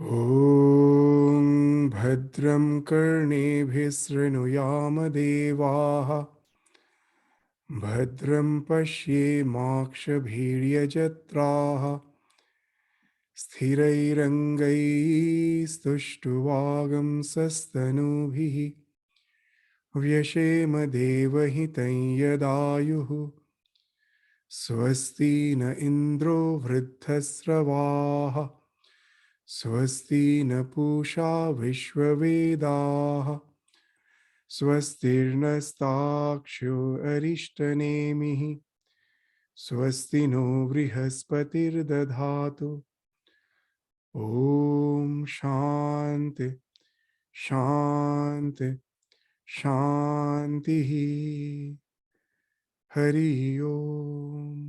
ॐ भद्रं कर्णेभिः शृणुयाम देवाः भद्रं पश्येमाक्षभिर्यजत्राः स्थिरैरङ्गैस्तुष्टुवागंसस्तनूभिः व्यशेम देवहितं यदायुः स्वस्ति न इन्द्रो वृद्धस्रवाः स्वस्ति न पूषा विश्ववेदाः स्वस्तिर्नस्ताक्ष्यो अरिष्टनेमिः स्वस्ति नो बृहस्पतिर्दधातु ॐ शान्ति शान्ति शान्तिः हरि ओम.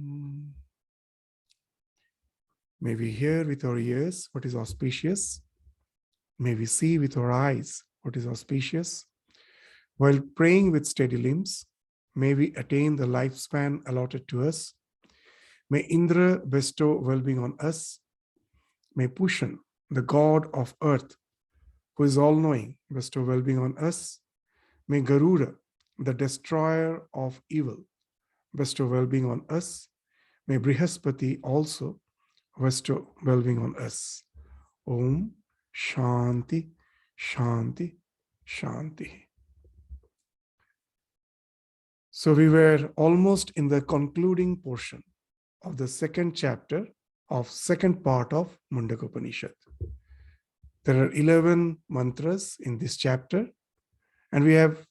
May we hear with our ears what is auspicious. May we see with our eyes what is auspicious. While praying with steady limbs, may we attain the lifespan allotted to us. May Indra bestow well-being on us. May Pushan, the god of earth, who is all-knowing, bestow well-being on us. May Garuda, the destroyer of evil, bestow well-being on us. May Brihaspati also bestow well-being on us. Om Shanti Shanti Shanti. So we were almost in the concluding portion of the second chapter of second part of Mundaka Upanisad. There are 11 mantras in this chapter, and we have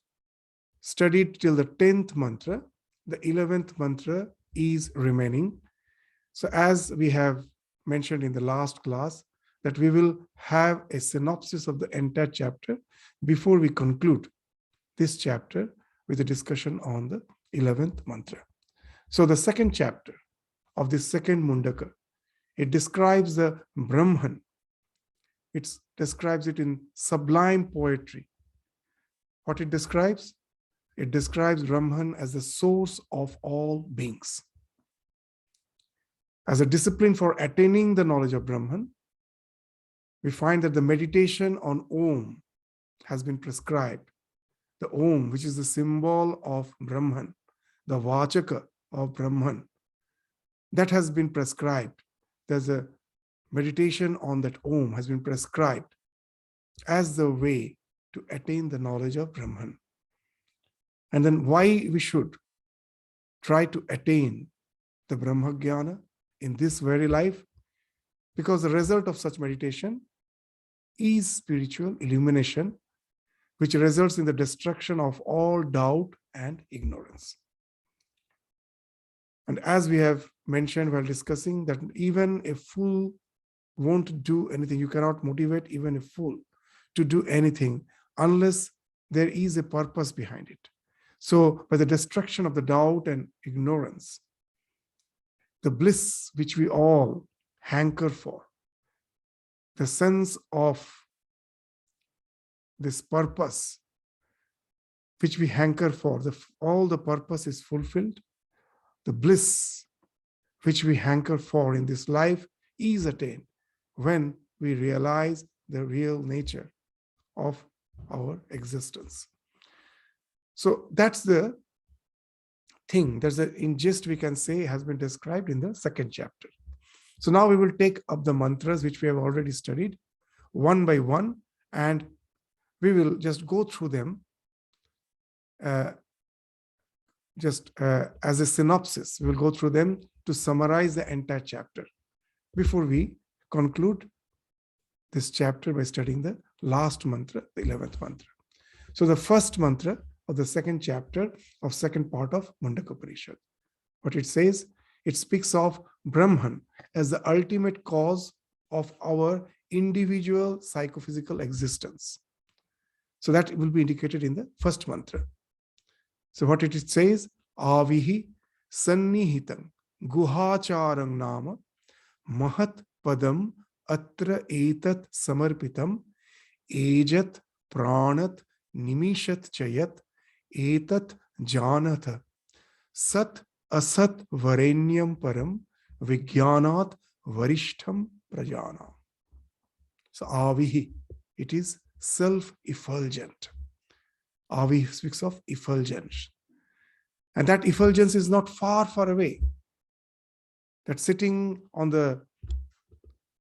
studied till the 10th mantra. The 11th mantra is remaining. So as we have mentioned in the last class, that we will have a synopsis of the entire chapter before we conclude this chapter with a discussion on the 11th mantra. So the second chapter of this second Mundaka, it describes the Brahman. It describes it in sublime poetry. What it describes? It describes Brahman as the source of all beings. As a discipline for attaining the knowledge of Brahman, we find that the meditation on Om has been prescribed. The Om, which is the symbol of Brahman, the Vachaka of Brahman, that has been prescribed. There's a meditation on that Om has been prescribed as the way to attain the knowledge of Brahman. And then why we should try to attain the Brahma Jnana in this very life? Because the result of such meditation is spiritual illumination, which results in the destruction of all doubt and ignorance. And as we have mentioned while discussing, that even a fool won't do anything. You cannot motivate even a fool to do anything unless there is a purpose behind it. So by the destruction of the doubt and ignorance, the bliss which we all hanker for, the sense of this purpose which we hanker for, all the purpose is fulfilled. The bliss which we hanker for in this life is attained when we realize the real nature of our existence. So that's the thing. There's a, in gist we can say, has been described in the second chapter. So now we will take up the mantras which we have already studied one by one, and we will just go through them as a synopsis. We will go through them to summarize the entire chapter before we conclude this chapter by studying the last mantra, the 11th mantra. So the first mantra of the second chapter of second part of Mundaka Upanishad, what it says, it speaks of Brahman as the ultimate cause of our individual psychophysical existence. So that will be indicated in the first mantra. So what it says, Avihi Sannihitam Guhacharang Nama Mahat Padam Atra Etat Samarpitam Ejat Pranat Nimishat Chayat Etat Janatha Sat Asat Varenyam Param Vigyanat Varishtham Prajana. So avihi, it is self-effulgent. Avi speaks of effulgence. And that effulgence is not far, far away. That sitting on the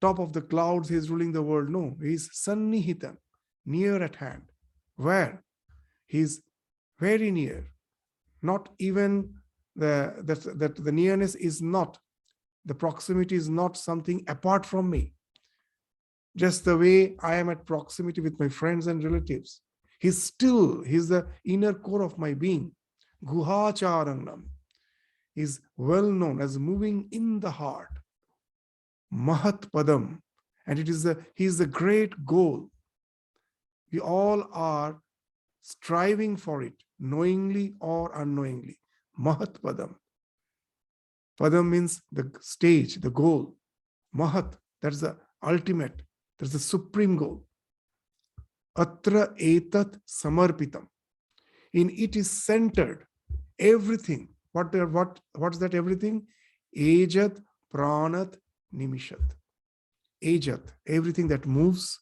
top of the clouds, he is ruling the world. No, he is sannihitam, near at hand. Where? He is very near. Not even that the nearness is not, the proximity is not something apart from me. Just the way I am at proximity with my friends and relatives. He's the inner core of my being. Guhacharanam is well known as moving in the heart. Mahat Padam. And he is the great goal. We all are striving for it, knowingly or unknowingly. Mahat Padam. Padam means the stage, the goal. Mahat, that's the ultimate, that's the supreme goal. Atra etat samarpitam. In it is centered everything. What's that everything? Ejat, pranat, nimishat. Ejat, everything that moves.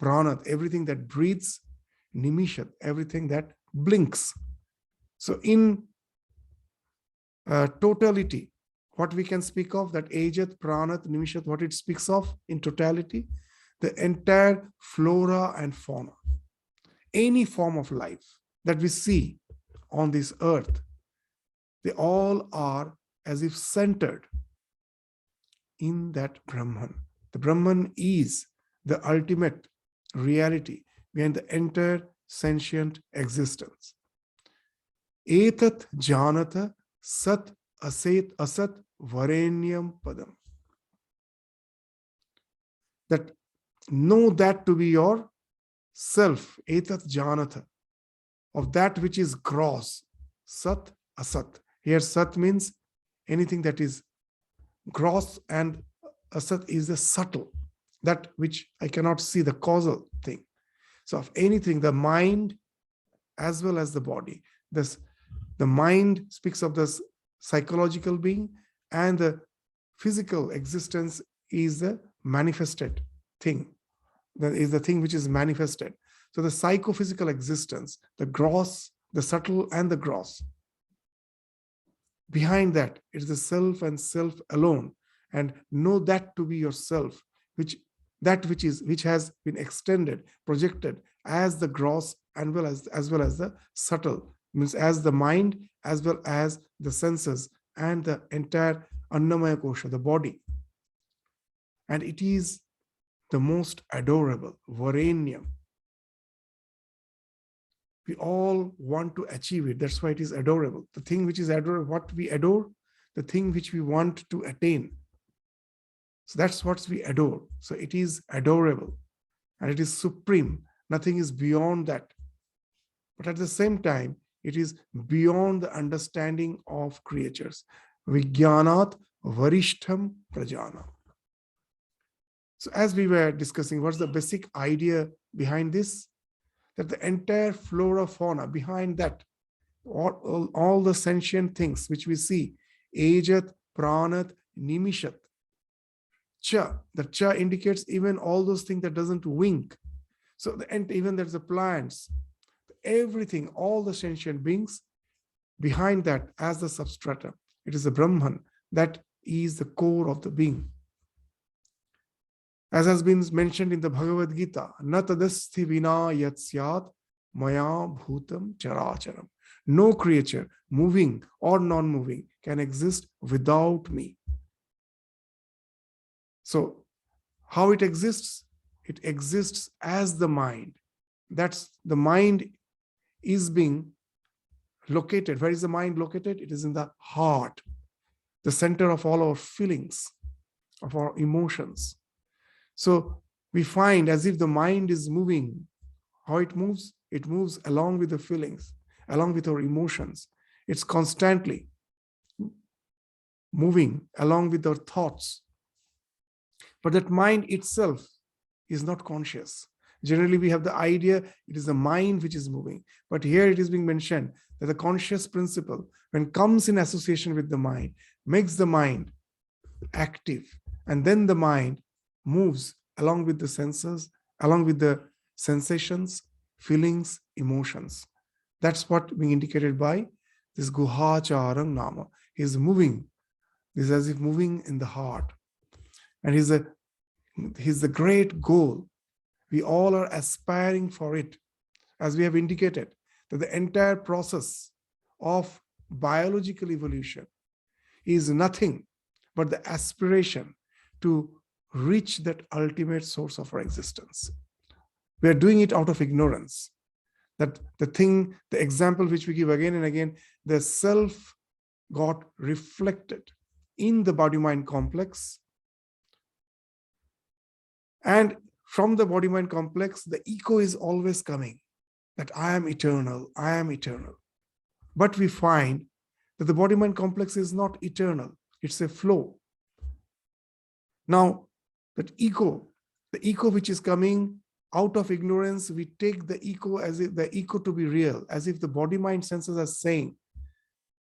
Pranat, everything that breathes. Nimishat, everything that blinks. So in totality, what we can speak of, that Ejat, Pranat, Nimishat, what it speaks of in totality, the entire flora and fauna, any form of life that we see on this earth, they all are as if centered in that Brahman. The Brahman is the ultimate reality behind the entire sentient existence. Etat janata sat asat asat varenyam padam. That know that to be your self, etat janata, of that which is gross, sat asat. Here sat means anything that is gross, and asat is the subtle, that which I cannot see, the causal thing. So of anything, the mind as well as the body. The mind speaks of the psychological being, and the physical existence is the manifested thing. That is the thing which is manifested. So the psychophysical existence, the gross, the subtle, and the gross. Behind that, it is the self and self alone. And know that to be yourself, which has been extended, projected as the gross and as well as the subtle, means as the mind as well as the senses and the entire Annamaya Kosha, the body. And it is the most adorable, Varenyam. We all want to achieve it. That's why it is adorable. The thing which is adorable, what we adore, the thing which we want to attain. So that's what we adore. So it is adorable and it is supreme. Nothing is beyond that. But at the same time, it is beyond the understanding of creatures. Vijnanat varishtham prajana. So as we were discussing, what's the basic idea behind this? That the entire flora, fauna, behind that, all the sentient things which we see, Ejat, Pranat, Nimishat, Cha, the Cha indicates even all those things that doesn't wink. So even there's the plants, everything, all the sentient beings, behind that as the substratum, it is the Brahman that is the core of the being. As has been mentioned in the Bhagavad Gita, na tadasthi vina yat syat maya bhutam characharam. No creature, moving or non-moving, can exist without me. So, how it exists? It exists as the mind. That's the mind is being located. Where is the mind located? It is in the heart, the center of all our feelings, of our emotions. So we find as if the mind is moving. How it moves? It moves along with the feelings, along with our emotions. It's constantly moving along with our thoughts. But that mind itself is not conscious. Generally, we have the idea it is the mind which is moving. But here it is being mentioned that the conscious principle, when comes in association with the mind, makes the mind active. And then the mind moves along with the senses, along with the sensations, feelings, emotions. That's what being indicated by this Guhacharang Nama. He's moving. This is as if moving in the heart. And he's the great goal. We all are aspiring for it. As we have indicated, that the entire process of biological evolution is nothing but the aspiration to reach that ultimate source of our existence. We are doing it out of ignorance. That the example which we give again and again, the self got reflected in the body-mind complex. And from the body-mind complex, the ego is always coming, that I am eternal, I am eternal. But we find that the body-mind complex is not eternal. It's a flow. Now, that ego, the ego which is coming out of ignorance, we take the ego as if the ego to be real, as if the body-mind senses are saying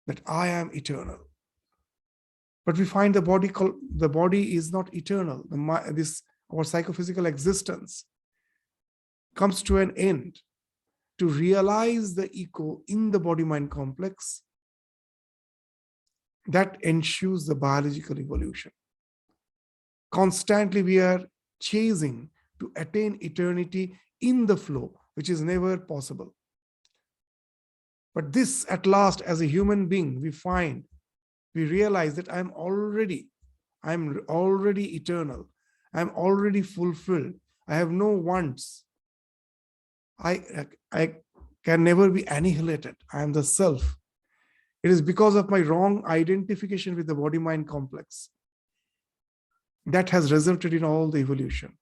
that I am eternal. But we find the body is not eternal. Our psychophysical existence comes to an end. To realize the ego in the body-mind complex, that ensures the biological evolution. Constantly we are chasing to attain eternity in the flow, which is never possible. But this, at last, as a human being, we realize that I'm already eternal. I'm already fulfilled. I have no wants. I can never be annihilated. I am the self. It is because of my wrong identification with the body-mind complex that has resulted in all the evolution.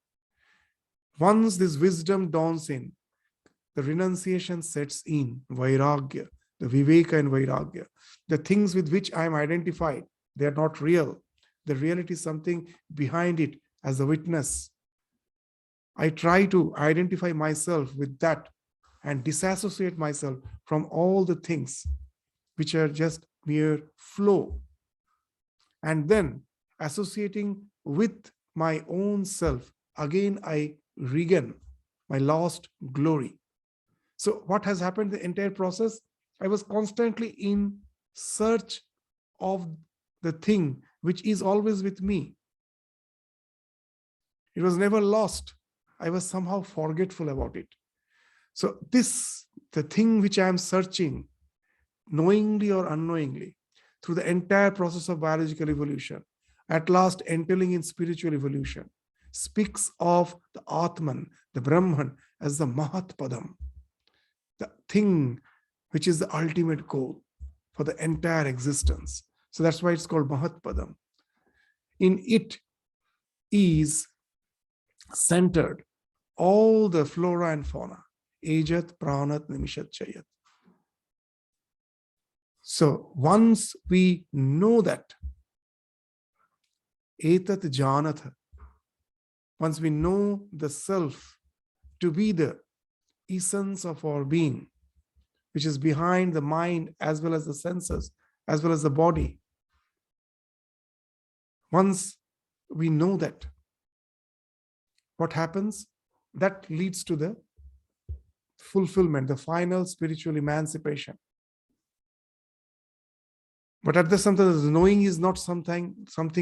Once this wisdom dawns in, the renunciation sets in, vairagya, the viveka and vairagya. The things with which I am identified, they are not real. The reality is something behind it as a witness. I try to identify myself with that and disassociate myself from all the things which are just mere flow. And then associating with my own self, again I regain my lost glory. So what has happened the entire process? I was constantly in search of the thing which is always with me. It was never lost. I was somehow forgetful about it. So the thing which I am searching, knowingly or unknowingly, through the entire process of biological evolution, at last entering in spiritual evolution, speaks of the Atman, the Brahman, as the Mahatpadam, the thing which is the ultimate goal for the entire existence. So that's why it's called Mahatpadam. In it is centered all the flora and fauna, Ajat, Pranat, Nimishat, Chayat. So once we know that, Etat Janatha, once we know the self to be the essence of our being, which is behind the mind as well as the senses, as well as the body. Once we know that, what happens? That leads to the fulfillment, the final spiritual emancipation. But at the same time, knowing is not something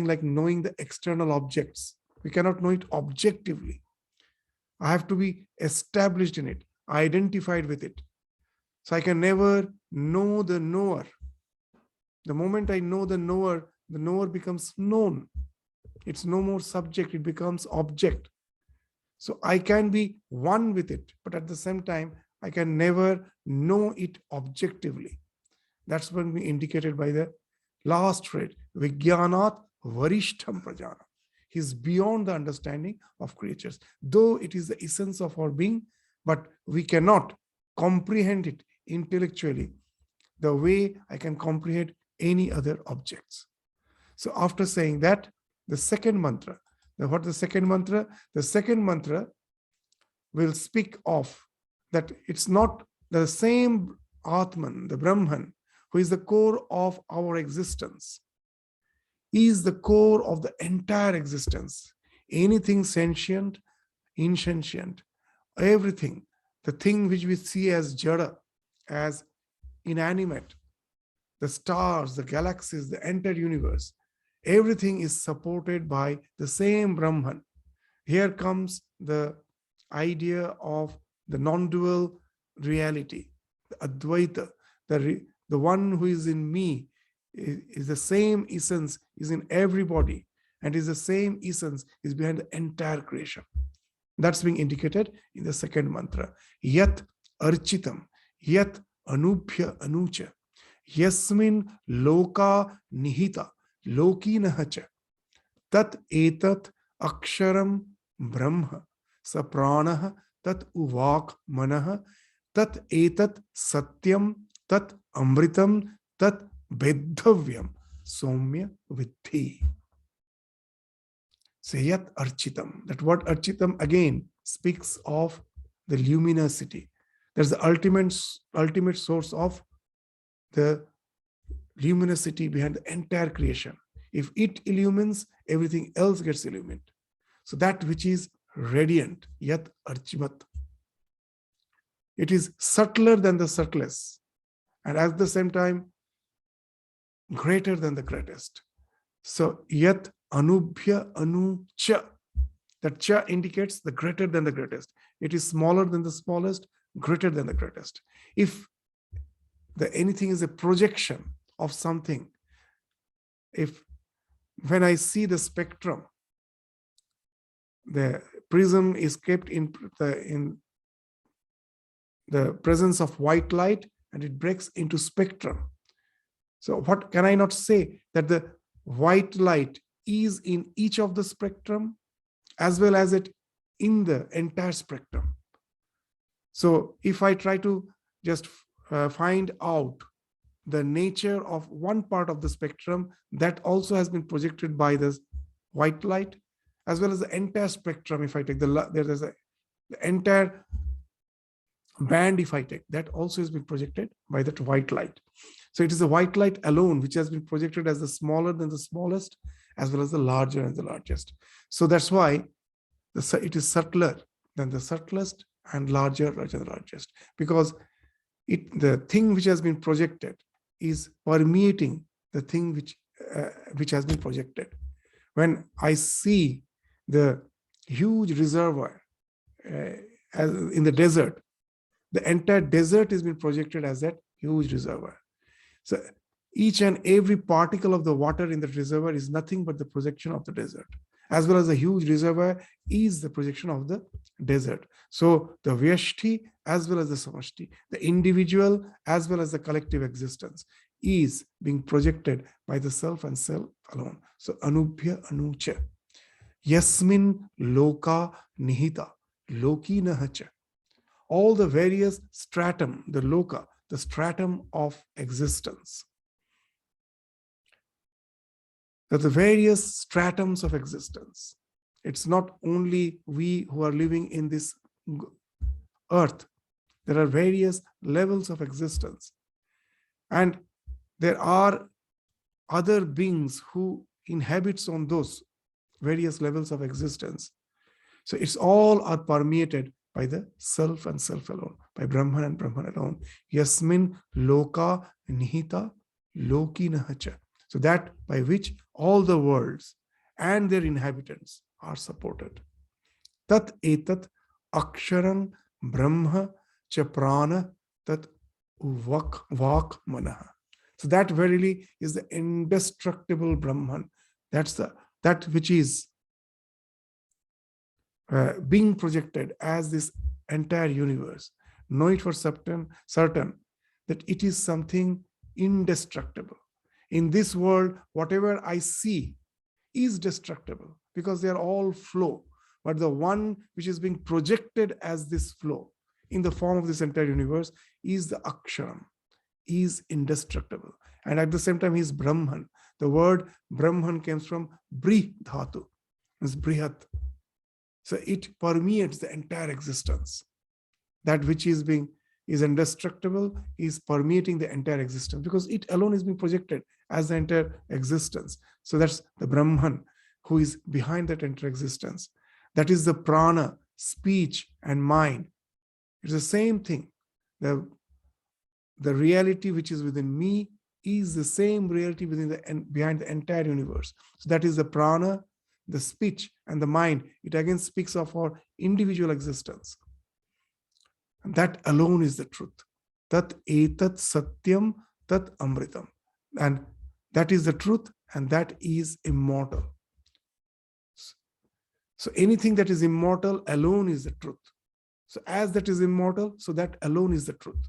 like knowing the external objects. We cannot know it objectively. I have to be established in it, identified with it. So I can never know the knower. The moment I know the knower becomes known. It's no more subject, it becomes object. So I can be one with it, but at the same time, I can never know it objectively. That's when we indicated by the last phrase, Vijnanat Varishtham Prajana. He's beyond the understanding of creatures. Though it is the essence of our being, but we cannot comprehend it intellectually the way I can comprehend any other objects. So after saying that, the second mantra, what the second mantra? The second mantra will speak of that it's not the same Atman, the Brahman, who is the core of our existence. He is the core of the entire existence. anything sentient, insentient, everything, the thing which we see as jada, as inanimate, the stars, the galaxies, the entire universe, everything is supported by the same Brahman. Here comes the idea of the non-dual reality, the Advaita, the one who is in me is the same essence, is in everybody, and is the same essence, is behind the entire creation. That's being indicated in the second mantra. Yat architam, yat anubhya anucha, yasmin loka nihita, lokinaha cha, tat etat aksharam brahma, sapranah tat uvak manah, tat etat satyam, tat amritam, tat vedhavyam, somya vidhi. Sayat architam. That word architam again speaks of the luminosity. There's the ultimate source of the luminosity behind the entire creation. If it illumines, everything else gets illumined. So that which is radiant, yat archimat. It is subtler than the subtlest, and at the same time, greater than the greatest. So yat anubhya anucha. That cha indicates the greater than the greatest. It is smaller than the smallest, greater than the greatest. If anything is a projection of something, when I see the spectrum, the prism is kept in the presence of white light, and it breaks into spectrum. So what can I not say? That the white light is in each of the spectrum as well as it in the entire spectrum. So if I try to just find out the nature of one part of the spectrum, that also has been projected by the white light, as well as the entire spectrum. If I take the entire band, if I take, that also has been projected by that white light. So it is the white light alone which has been projected as the smaller than the smallest, as well as the larger and the largest. So that's why it is subtler than the subtlest and larger than the largest, because the thing which has been projected is permeating the thing which has been projected. When I see the huge reservoir in the desert, the entire desert has been projected as that huge reservoir. So each and every particle of the water in the reservoir is nothing but the projection of the desert, as well as the huge reservoir is the projection of the desert. So the Vyashti as well as the Samashti, the individual as well as the collective existence, is being projected by the self and self alone. So Anubhya Anucha. Yasmin Loka Nihita, Loki Nahacha. All the various stratum, the loka, the stratum of existence. That the various stratums of existence. It's not only we who are living in this earth. There are various levels of existence. And there are other beings who inhabits on those various levels of existence. So it's all are permeated by the self and self alone, by Brahman and Brahman alone. Yasmin loka nihita loki nahacha. So that by which all the worlds and their inhabitants are supported. Tat etat aksharam brahma cha prana tat vak manaha. So that verily is the indestructible Brahman. That's that which is being projected as this entire universe. Know it for certain that it is something indestructible. In this world, whatever I see is destructible because they are all flow. But the one which is being projected as this flow in the form of this entire universe is the Aksharam, is indestructible. And at the same time, he is Brahman. The word Brahman comes from Brih Dhatu, it's Brihat. So it permeates the entire existence. That which is indestructible is permeating the entire existence because it alone is being projected as the entire existence. So that's the Brahman. who is behind that entire existence. That is the prana, speech and mind. It's the same thing. The reality which is within me is the same reality behind the entire universe. So that is the prana, the speech and the mind. It again speaks of our individual existence. And that alone is the truth. Tat etat satyam tat amritam. And that is the truth, and that is immortal. So anything that is immortal alone is the truth. So as that is immortal, so that alone is the truth.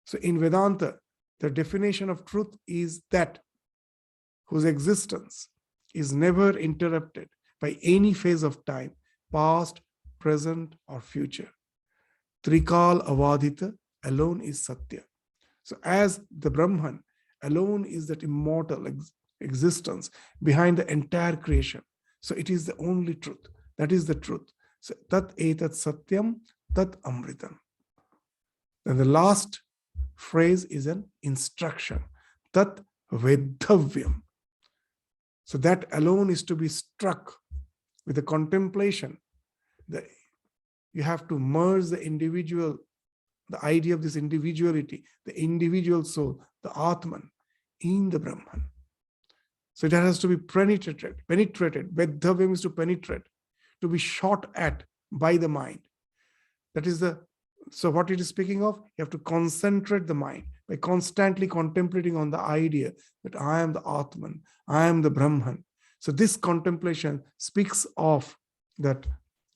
So in Vedanta, the definition of truth is that whose existence is never interrupted by any phase of time, past, present, or future. Trikal avadhita alone is Satya. So as the Brahman alone is that immortal existence behind the entire creation. So it is the only truth. That is the truth. So tat etat satyam tat amritam. Then the last phrase is an instruction. Tat vedhavyam. So that alone is to be struck with the contemplation. You have to merge the individual, the idea of this individuality, the individual soul, the Atman, in the Brahman. So it has to be penetrated. Vedhavyam is to penetrate, to be shot at by the mind. That is so what it is speaking of, you have to concentrate the mind by constantly contemplating on the idea that I am the Atman, I am the Brahman. So this contemplation speaks of that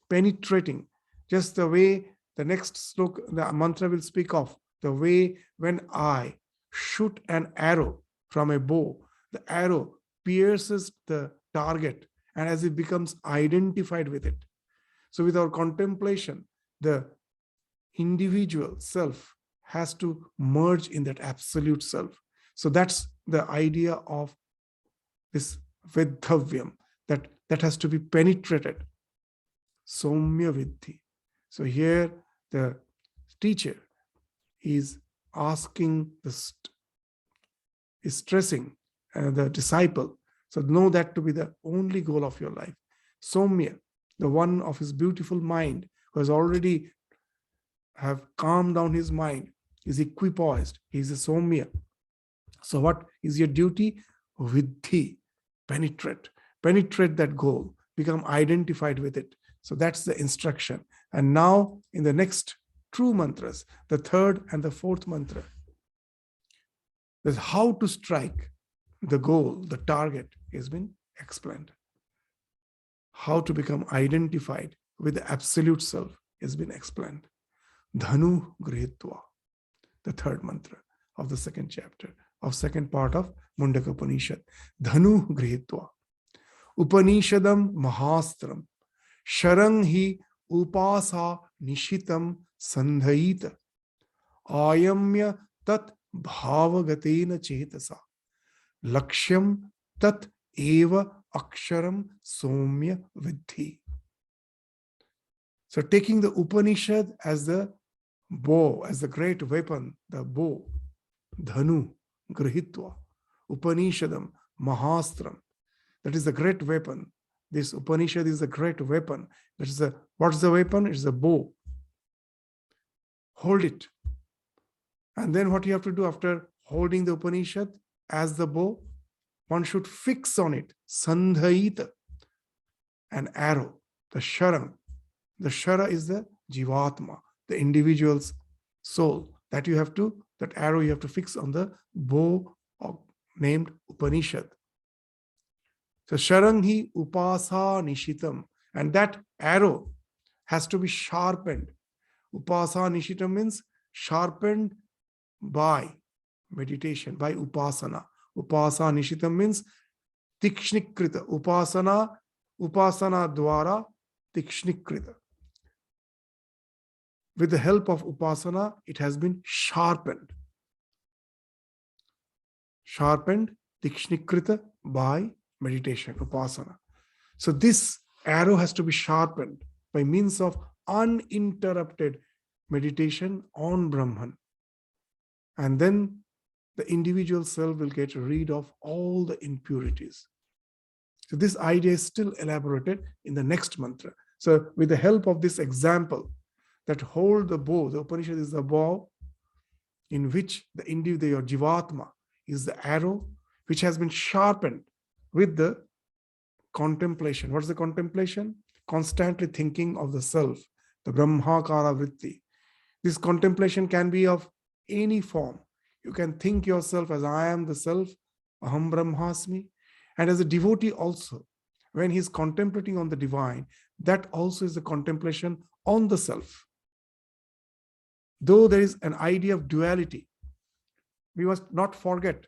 penetrating, just the way the next sloka, the mantra will speak of, the way when I shoot an arrow from a bow, the arrow pierces the target, and as it becomes identified with it. So with our contemplation, the individual self has to merge in that absolute self. So that's the idea of this vedhavyam, that has to be penetrated. Somya vidhi. So here the teacher is asking, is stressing the disciple. So know that to be the only goal of your life. Somya, the one of his beautiful mind, who has already have calmed down his mind, is equipoised. He is a Somya. So what is your duty? Vidhi, penetrate that goal, become identified with it. So that's the instruction. And now in the next true mantras, the third and the fourth mantra, there's how to strike the goal, the target has been explained. How to become identified with the absolute self has been explained. Dhanu grihitva, the third mantra of the second chapter, of second part of Mundaka Upanishad. Dhanu grihitva. Upanishadam mahastram. Sharang hi upasa nishitam sandhaita. Ayamya tat bhavagatena chetasa. Lakshyam tat eva aksharam somya vidhi. So taking the Upanishad as the bow, as the great weapon, the bow, dhanu, grihitva, Upanishadam, mahastram, that is the great weapon. This Upanishad is the great weapon. That is what's the weapon? It's the bow. Hold it. And then what you have to do after holding the Upanishad as the bow, one should fix on it, sandhaita, an arrow, the sharang. The shara is the jivatma, the individual's soul. That arrow you have to fix on the bow named Upanishad. So sharanghi upasa nishitam, and that arrow has to be sharpened. Upasa nishitam means sharpened by meditation, by upasana. Upasa nishitam means tikshnikrita. Upasana dwara tikshnikrita. With the help of upasana, it has been sharpened. Sharpened, tikshnikrita, by meditation, upasana. So this arrow has to be sharpened by means of uninterrupted meditation on Brahman. And then the individual self will get rid of all the impurities. So this idea is still elaborated in the next mantra. So with the help of this example, that hold the bow, the Upanishad is the bow in which the individual, Jivatma, is the arrow which has been sharpened with the contemplation. What's the contemplation? Constantly thinking of the self, the Brahmakara Vritti. This contemplation can be of any form. You can think yourself as I am the self, Aham Brahmasmi. And as a devotee also, when he's contemplating on the divine, that also is the contemplation on the self. Though there is an idea of duality, we must not forget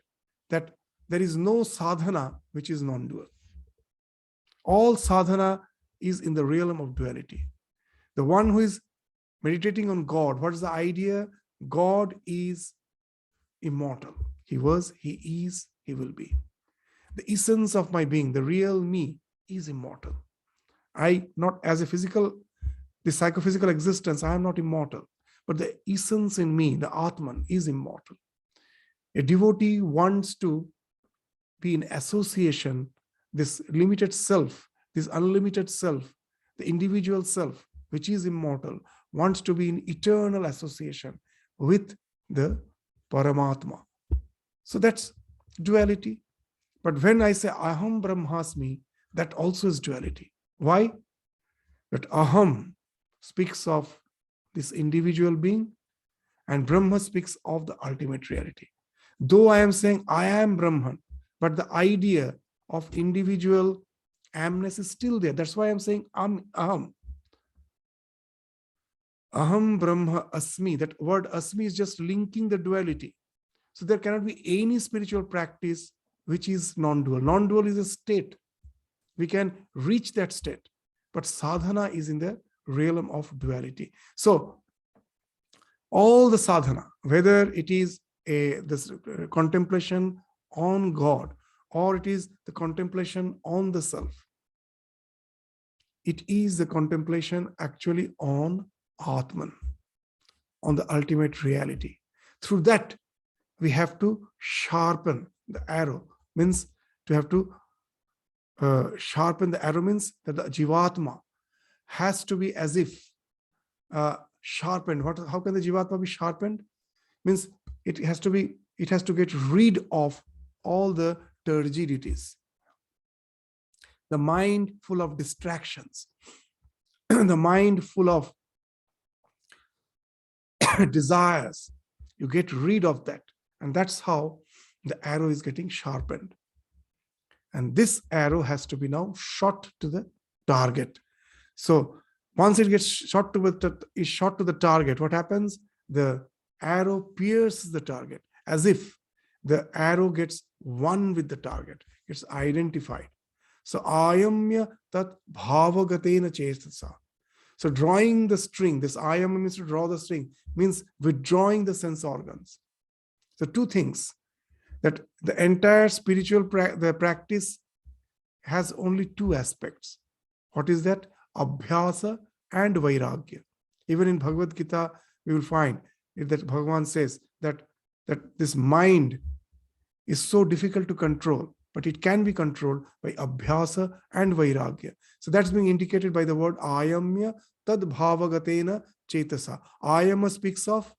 that there is no sadhana which is non-dual. All sadhana is in the realm of duality. The one who is meditating on God, what is the idea? God is immortal. He was, he is, he will be. The essence of my being, the real me, is immortal. I, not as a physical, the psychophysical existence, I am not immortal. But the essence in me, the Atman, is immortal. A devotee wants to be in association, this limited self, this unlimited self, the individual self, which is immortal, wants to be in eternal association with the Paramatma. So that's duality. But when I say Aham Brahmasmi, that also is duality. Why? That Aham speaks of this individual being, and Brahma speaks of the ultimate reality. Though I am saying I am Brahman, but the idea of individual amness is still there. That's why I'm saying Aham. Aham Brahma Asmi. That word Asmi is just linking the duality. So there cannot be any spiritual practice which is non-dual. Non-dual is a state. We can reach that state. But sadhana is in the realm of duality. So all the sadhana, whether it is this contemplation on God, or it is the contemplation on the self, it is the contemplation actually on Atman, on the ultimate reality. Through that, we have to sharpen the arrow. Means to have to sharpen the arrow means that the Jivatma has to be as if sharpened. How can the Jivatma be sharpened? Means it has to get rid of all the turgidities. The mind full of distractions, the mind full of desires. You get rid of that. And that's how the arrow is getting sharpened. And this arrow has to be now shot to the target. So once it gets shot to the target, what happens? The arrow pierces the target as if the arrow gets one with the target, gets identified. So ayamya tat bhavagatena chetasa. So drawing the string, this ayamya means to draw the string, means withdrawing the sense organs. So two things, that the entire spiritual the practice has only two aspects. What is that? Abhyasa and Vairagya. Even in Bhagavad Gita, we will find that Bhagavan says that this mind is so difficult to control, but it can be controlled by Abhyasa and Vairagya. So that's being indicated by the word Ayamya tad bhavagatena chetasa. Ayama speaks of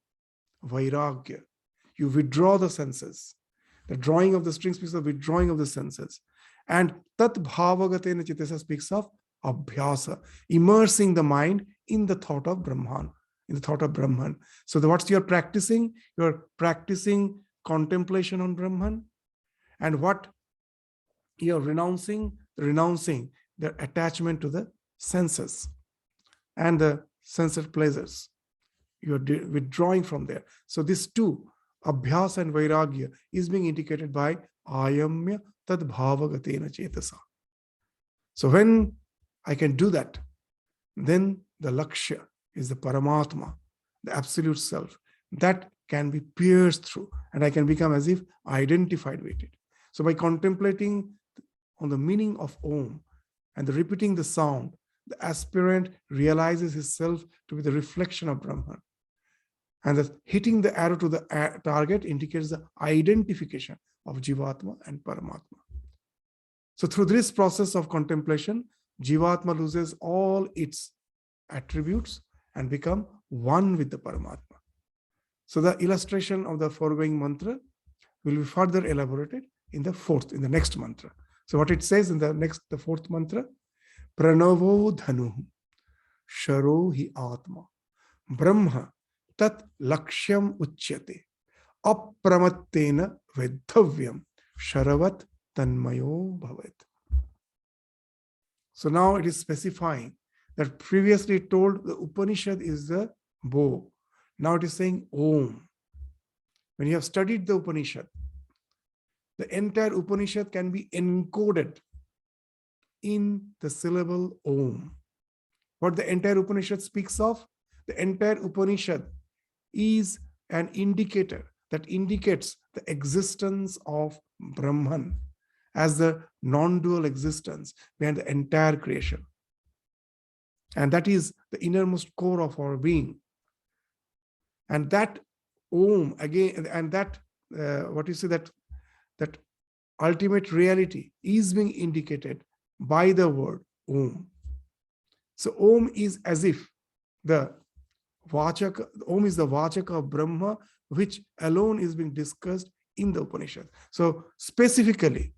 Vairagya. You withdraw the senses. The drawing of the string speaks of withdrawing of the senses. And tat bhavagatena chetasa speaks of Abhyasa, immersing the mind in the thought of Brahman, in the thought of Brahman. So what's you're practicing? You're practicing contemplation on Brahman. And what you're renouncing the attachment to the senses and the sense pleasures. You're withdrawing from there. So these two, Abhyasa and Vairagya, is being indicated by Ayamya tad bhavagatena chetasa. So when I can do that, then the Lakshya is the Paramatma, the absolute self, that can be pierced through, and I can become as if identified with it. So by contemplating on the meaning of Om and repeating the sound, the aspirant realizes himself to be the reflection of Brahman. And that hitting the arrow to the target indicates the identification of Jivatma and Paramatma. So through this process of contemplation, Jivatma loses all its attributes and become one with the Paramatma. So the illustration of the foregoing mantra will be further elaborated in the next mantra. So what it says in the fourth mantra, Pranavo Dhanu, Sharo hi Atma, Brahma tat lakshyam uchyate, apramattena vedhavyam, Sharavat tanmayo bhavat. So now it is specifying that previously it told the Upanishad is the bow. Now it is saying Om. When you have studied the Upanishad, the entire Upanishad can be encoded in the syllable Om. What the entire Upanishad speaks of? The entire Upanishad is an indicator that indicates the existence of Brahman as the non-dual existence behind the entire creation. And that is the innermost core of our being. And that Om again, and that that ultimate reality is being indicated by the word Om. So Om is as if the Vachaka, Om is the Vachaka of Brahma, which alone is being discussed in the Upanishad. So specifically,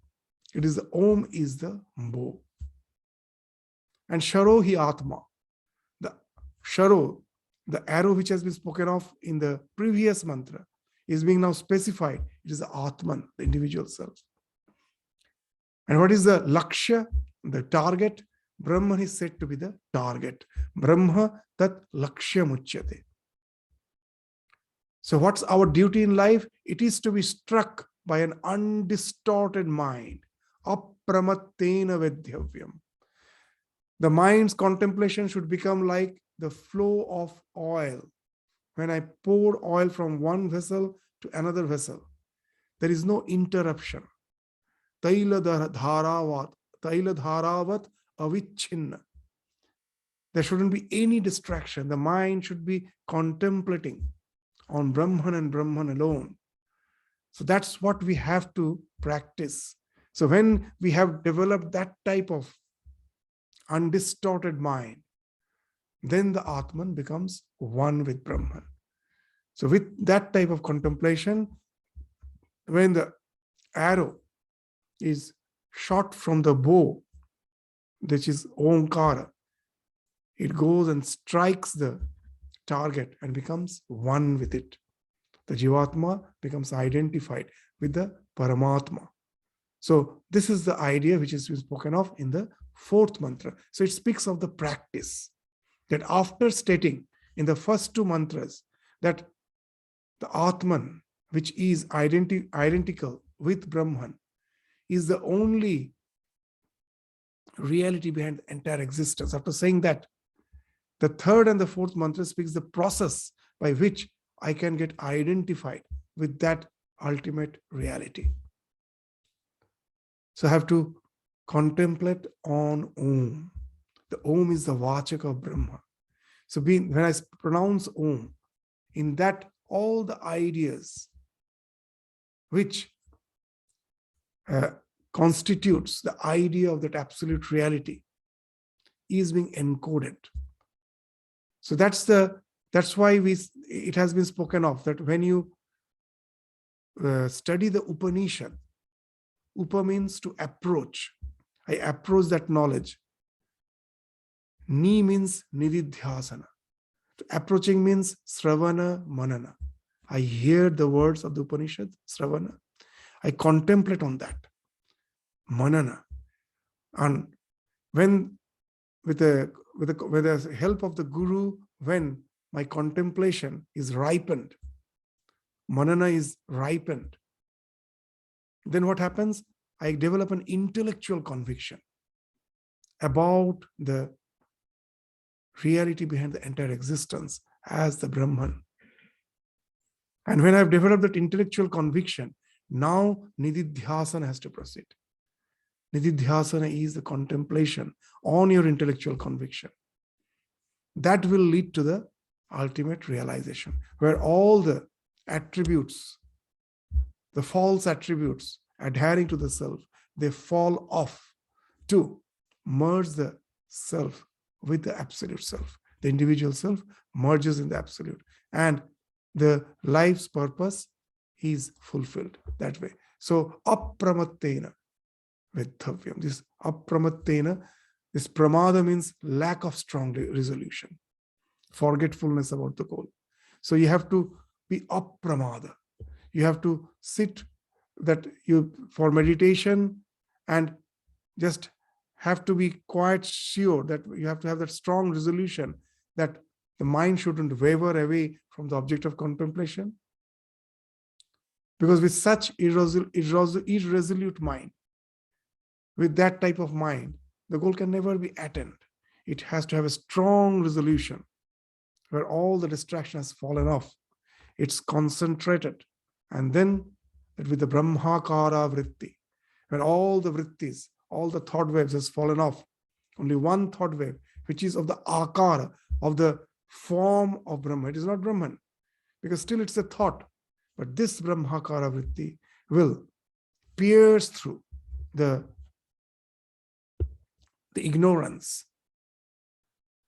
it is the Om is the bow. And Sharo hi Atma, the Sharo, the arrow which has been spoken of in the previous mantra, is being now specified. It is the Atman, the individual self. And what is the Lakshya, the target? Brahman is said to be the target. Brahma tat Lakshya muchyate. So what's our duty in life? It is to be struck by an undistorted mind. Apramattena vedhavyam. The mind's contemplation should become like the flow of oil. When I pour oil from one vessel to another vessel, there is no interruption. Taila dharavat avichinna. There shouldn't be any distraction. The mind should be contemplating on Brahman and Brahman alone. So that's what we have to practice. So when we have developed that type of undistorted mind, then the Atman becomes one with Brahman. So with that type of contemplation, when the arrow is shot from the bow, which is Omkara, it goes and strikes the target and becomes one with it. The Jivatma becomes identified with the Paramatma. So this is the idea which is spoken of in the fourth mantra. So it speaks of the practice that after stating in the first two mantras that the Atman, which is identical with Brahman, is the only reality behind the entire existence. After saying that, the third and the fourth mantra speaks the process by which I can get identified with that ultimate reality. So I have to contemplate on Om. The Om is the Vachaka of Brahma. So when I pronounce Om, in that all the ideas which constitutes the idea of that absolute reality is being encoded. So that's why it has been spoken of that when you study the Upanishad, Upa means to approach. I approach that knowledge. Ni means nididhyasana. Approaching means sravana manana. I hear the words of the Upanishad, sravana. I contemplate on that, manana. And when with the help of the Guru, when my contemplation is ripened, manana is ripened, then what happens? I develop an intellectual conviction about the reality behind the entire existence as the Brahman. And when I've developed that intellectual conviction, now nididhyasana has to proceed. Nididhyasana is the contemplation on your intellectual conviction. That will lead to the ultimate realization, where all the attributes, the false attributes adhering to the self, they fall off to merge the self with the absolute self. The individual self merges in the absolute, and the life's purpose is fulfilled that way. So apramattena vedhavyam. This apramattena, this pramada means lack of strong resolution, forgetfulness about the goal. So you have to be apramada. You have to sit that you for meditation and just have to be quite sure that you have to have that strong resolution that the mind shouldn't waver away from the object of contemplation. Because with such irresolute mind, with that type of mind, the goal can never be attained. It has to have a strong resolution where all the distraction has fallen off. It's concentrated. And then with the Brahmakara vritti, when all the vrittis, all the thought waves has fallen off, only one thought wave, which is of the akara, of the form of Brahman. It is not Brahman, because still it's a thought. But this Brahmakara vritti will pierce through the ignorance,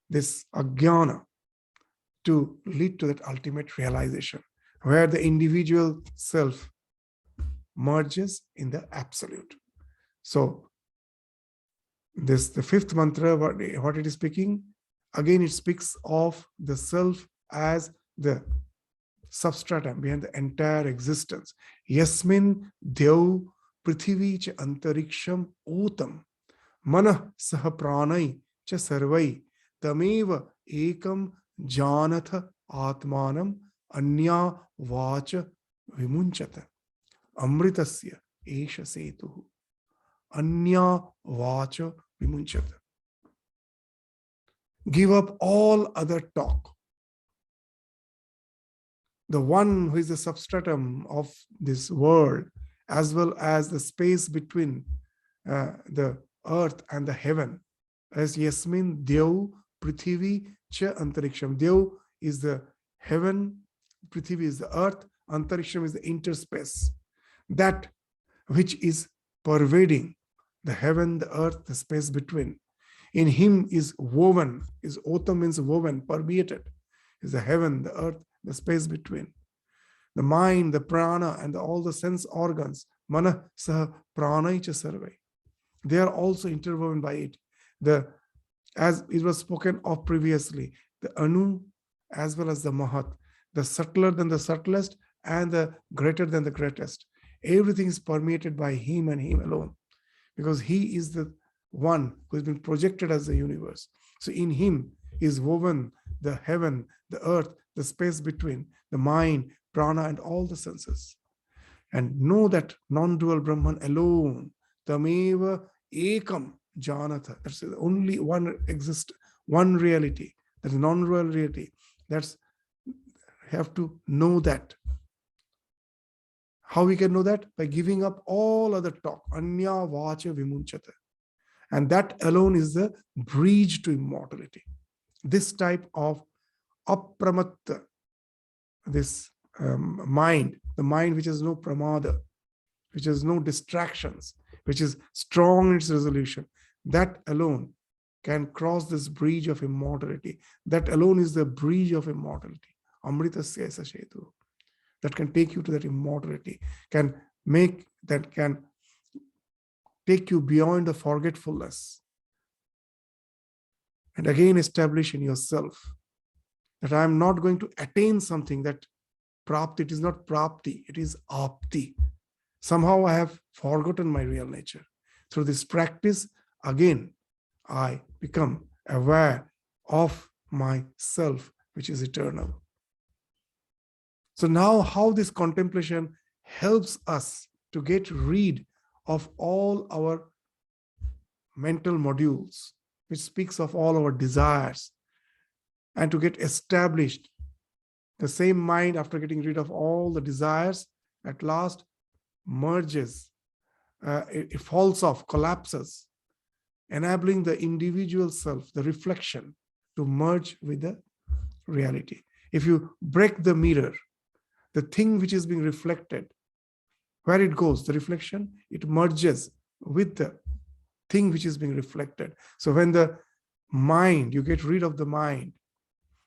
this ajnana, to lead to that ultimate realization, where the individual self merges in the absolute. So this, the fifth mantra, what it is speaking, again it speaks of the self as the substratum behind the entire existence. Yasmin Dev Prithivi cha Antariksham Otam Manah Saha Pranai cha Sarvai Tameva Ekam Janatha Atmanam Anya Vacha Vimunchata Amritasya Esha Setu Anya Vacha Vimunchata. Give up all other talk. The one who is the substratum of this world, as well as the space between the earth and the heaven, as Yasmin Dev Prithivi cha Antariksham. Dev is the heaven, Prithivi is the earth, Antariksham is the interspace. That which is pervading the heaven, the earth, the space between. In him is woven, is otam means woven, permeated, is the heaven, the earth, the space between. The mind, the prana, and all the sense organs, mana saha pranai cha sarvai. They are also interwoven by it. As it was spoken of previously, the anu as well as the mahat, the subtler than the subtlest and the greater than the greatest. Everything is permeated by him and him alone, because he is the one who has been projected as the universe. So in him is woven the heaven, the earth, the space between, the mind, prana, and all the senses. And know that non-dual Brahman alone, tameva ekam janatha. That's the only one exist, one reality. That is non-dual reality. That's have to know that. How we can know that? By giving up all other talk. Anya vacha vimunchata. And that alone is the bridge to immortality. This type of apramatta, this mind, the mind which has no pramada, which has no distractions, which is strong in its resolution, that alone can cross this bridge of immortality. That alone is the bridge of immortality. Amritasya esa setu. That can take you to that immortality, can take you beyond the forgetfulness, and again establish in yourself that I am not going to attain something, that prapti, it is not prapti, it is apti. Somehow I have forgotten my real nature. Through this practice, again, I become aware of myself, which is eternal. So now how this contemplation helps us to get rid of all our mental modules, which speaks of all our desires, and to get established. The same mind, after getting rid of all the desires, at last merges, it falls off, collapses, enabling the individual self, the reflection, to merge with the reality. If you break the mirror, the thing which is being reflected, where it goes, the reflection, it merges with the thing which is being reflected. So when the mind, you get rid of the mind,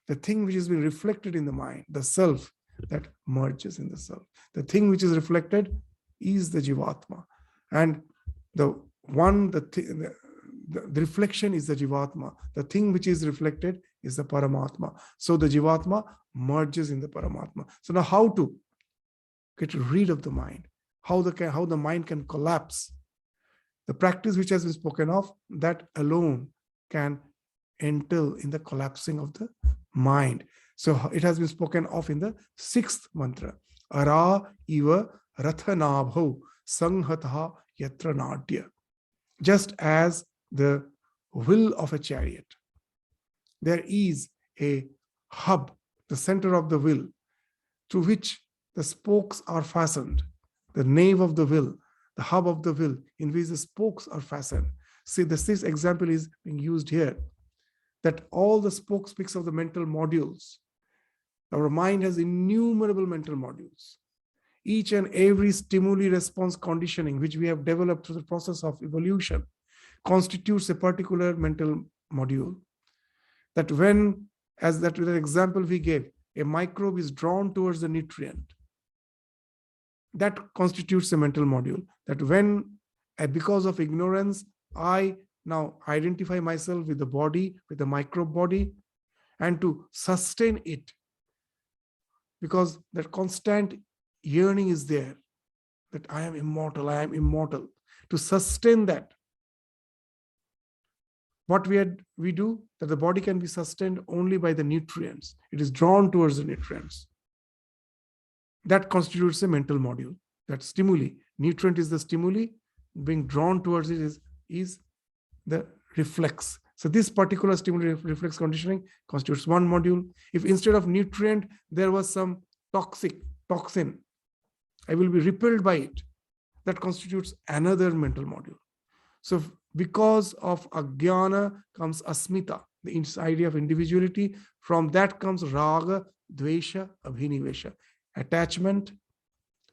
the thing which is being reflected in the mind, the self, that merges in the self. The thing which is reflected is the Jivatma. And the reflection is the Jivatma. The thing which is reflected is the Paramatma. So the Jivatma merges in the Paramatma. So now how to get rid of the mind? How the mind can collapse? The practice which has been spoken of, that alone can entail in the collapsing of the mind. So it has been spoken of in the 6th mantra. Ara iva rathanabho sanghatha yatra nadya. Just as the wheel of a chariot, there is a hub, the center of the wheel, to which the spokes are fastened, the nave of the wheel, the hub of the wheel, in which the spokes are fastened. See, this example is being used here, that all the spokes speaks of the mental modules. Our mind has innumerable mental modules. Each and every stimuli response conditioning which we have developed through the process of evolution constitutes a particular mental module. That when, as that with an example we gave, a microbe is drawn towards the nutrient, that constitutes a mental module. That when, because of ignorance, I now identify myself with the body, with the microbe body, and to sustain it, because that constant yearning is there, that I am immortal, to sustain that. What we do, that the body can be sustained only by the nutrients. It is drawn towards the nutrients. That constitutes a mental module. That stimuli, nutrient is the stimuli, being drawn towards it is the reflex. So this particular stimuli reflex conditioning constitutes one module. If instead of nutrient, there was some toxin, I will be repelled by it. That constitutes another mental module. So because of ajnana comes asmita, the idea of individuality. From that comes raga, dvesha, abhinivesha, attachment,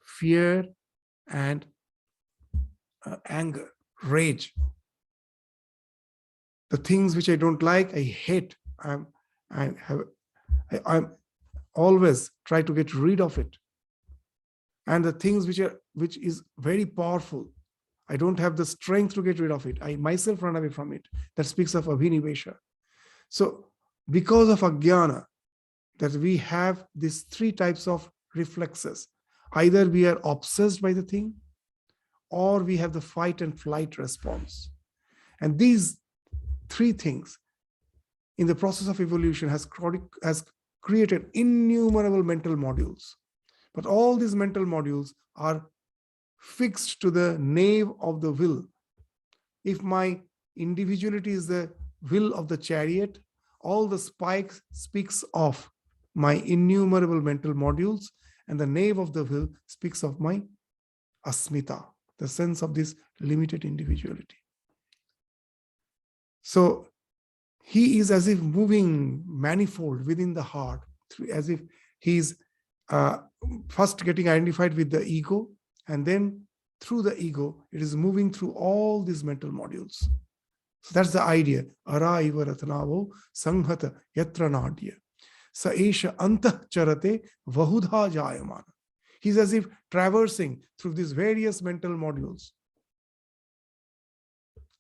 fear, and anger, rage. The things which I don't like, I hate. I'm always try to get rid of it. And the things which is very powerful, I don't have the strength to get rid of it. I myself run away from it. That speaks of abhinivesha. So because of ajnana, that we have these 3 types of reflexes. Either we are obsessed by the thing, or we have the fight and flight response. And these 3 things in the process of evolution has created innumerable mental modules. But all these mental modules are fixed to the nave of the will. If my individuality is the will of the chariot, all the spikes speaks of my innumerable mental modules, and the nave of the will speaks of my asmita, the sense of this limited individuality. So he is as if moving manifold within the heart, as if he's first getting identified with the ego, and then through the ego, it is moving through all these mental modules. So that's the idea. Ara iva ratnavo sanghata yatra nadya. Sa esha antah charate vahudha jayamana. He's as if traversing through these various mental modules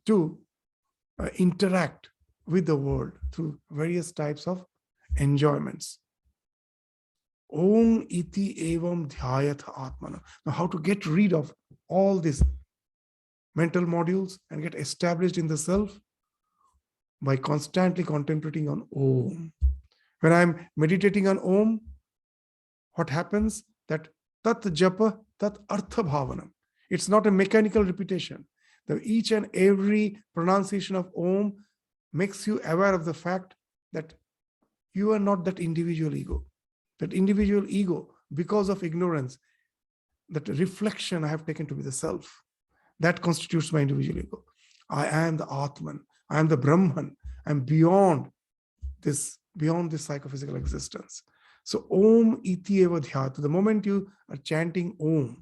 to interact with the world through various types of enjoyments. Om iti evam dhyayatha atmana. Now, how to get rid of all these mental modules and get established in the self? By constantly contemplating on Om. When I'm meditating on Om, what happens? That tat japa tat artha bhavanam. It's not a mechanical repetition. Each and every pronunciation of Om makes you aware of the fact that you are not that individual ego. That individual ego, because of ignorance, that reflection I have taken to be the self, that constitutes my individual ego. I am the Atman, I am the Brahman, I'm beyond this psychophysical existence. So Om iti eva dhyata, the moment you are chanting Om,